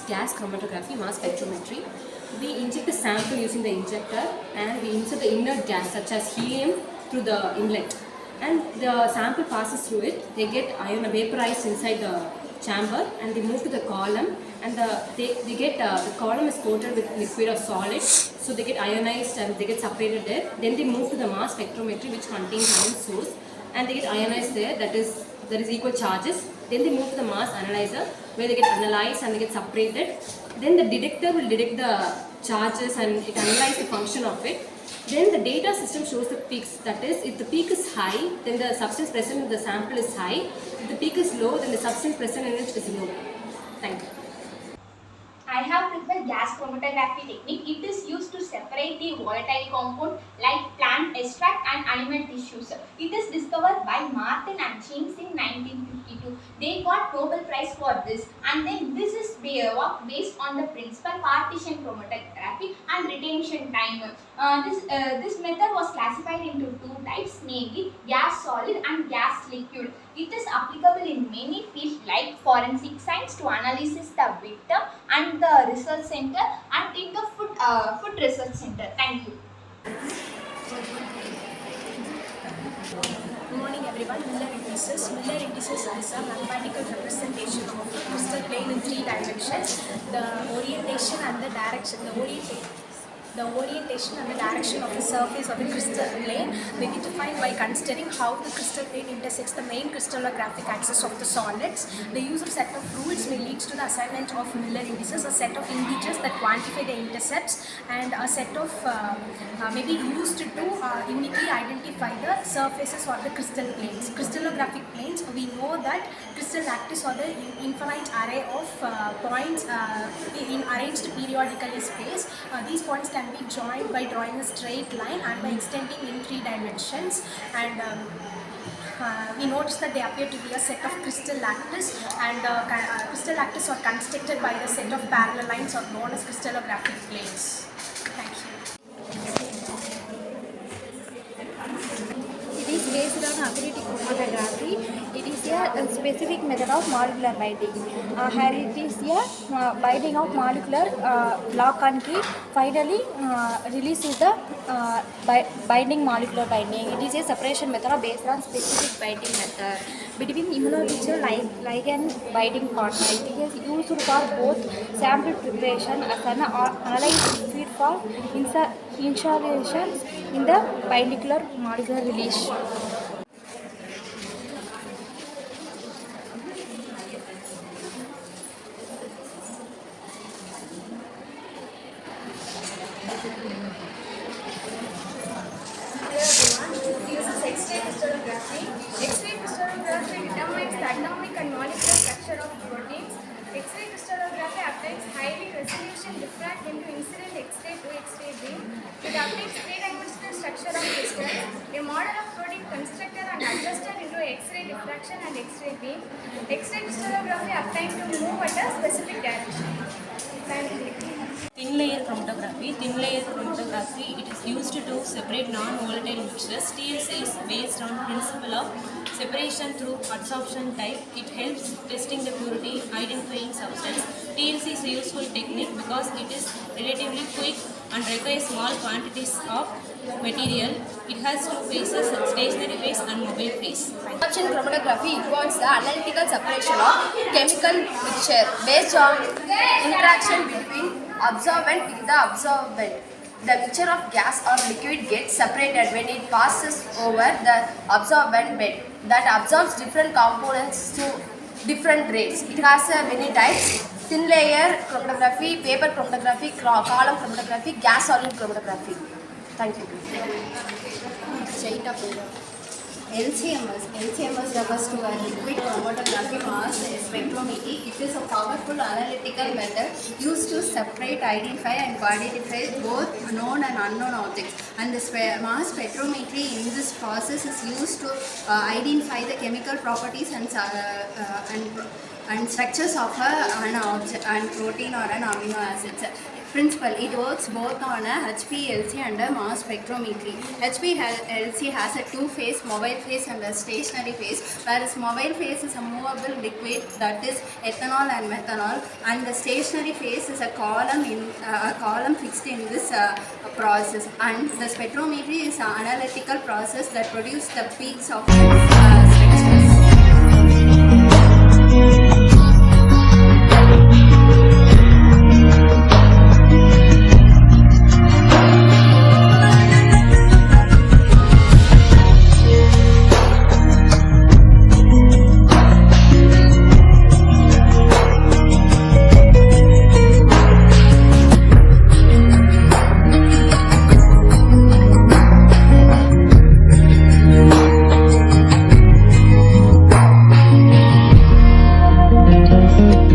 gas chromatography, mass spectrometry. We inject the sample using the injector and we insert the inert gas such as helium through the inlet. And the sample passes through it, they get vaporized inside the chamber and they move to the column, and the column is coated with liquid or solid, so they get ionized and they get separated there. Then they move to the mass spectrometry, which contains ion source, and they get ionized there, there is equal charges. Then they move to the mass analyzer where they get analyzed and they get separated. Then the detector will detect the charges and it analyzes the function of it. Then the data system shows the peaks, that is, if the peak is high, then the substance present in the sample is high. If the peak is low, then the substance present in it is low. Thank you. I have prepared gas chromatography technique. It is used to separate the volatile compound like plant extract and animal tissues. It is discovered by Martin and James in 1952. They got Nobel Prize for this, and then this is work based on the principle partition chromatography and retention time. This method was classified into two types, namely gas solid and gas liquid. It is applicable in many fields like forensic science to analysis the victim and the research center, and in the food research center. Thank you. Good morning everyone. Miller indices. Miller indices is a mathematical representation of a crystal plane in 3 dimensions. The orientation and the direction. The orientation and the direction of the surface of the crystal plane may be defined by considering how the crystal plane intersects the main crystallographic axis of the solids. The use of set of rules may lead to the assignment of Miller indices, a set of integers that quantify the intercepts, and a set of may be used to uniquely identify the surfaces or the crystal planes. Crystallographic planes, we know that crystal lattice or the infinite array of points arranged periodically spaced. These points can be joined by drawing a straight line and by extending in 3 dimensions, and we notice that they appear to be a set of crystal lattice, and crystal lattice are constructed by the set of parallel lines or known as crystallographic planes. Thank you. It is based on acritic chromatography. It is a specific method of molecular binding. Here it is a binding of molecular lock and key. Finally, release is the binding molecular binding. It is a separation method based on specific binding method between immunobiological ligand binding partner. It is used for both sample preparation as an analyte feed for installations in the bilateral molecular release. Uses X-ray crystallography. X-ray crystallography determines the atomic and molecular structure of proteins. X-ray crystallography obtains highly resolution diffract into incident X-ray to X-ray beam. It obtains 3-dimensional structure of crystals. A model of protein constructed and adjusted into X-ray diffraction and X-ray beam. X-ray crystallography obtained to move at a specific direction. Thank you. Thin layer chromatography. Thin layer chromatography, it is used to separate non-volatile mixtures. TLC is based on principle of separation through adsorption type. It helps testing the purity, identifying substance. TLC is a useful technique because it is relatively quick and requires small quantities of material. It has 2 phases, stationary phase and mobile phase. Adsorption chromatography involves the analytical separation of chemical mixture based on interaction between absorbent with the absorbent. The mixture of gas or liquid gets separated when it passes over the absorbent bed that absorbs different components to different rates. It has many types: thin layer chromatography, paper chromatography, column chromatography, gas solid chromatography. Thank you. LCMS refers to a liquid chromatography mass spectrometry. It is a powerful analytical method used to separate, identify and quantify both known and unknown objects. And the mass spectrometry in this process is used to identify the chemical properties and structures of an object and protein or an amino acids. Principle. It works both on a HPLC and a mass spectrometry. HPLC has a two-phase, mobile phase and a stationary phase, whereas mobile phase is a movable liquid, that is ethanol and methanol, and the stationary phase is a column fixed in this process. And the spectrometry is an analytical process that produces the peaks of spectrums. Thank you.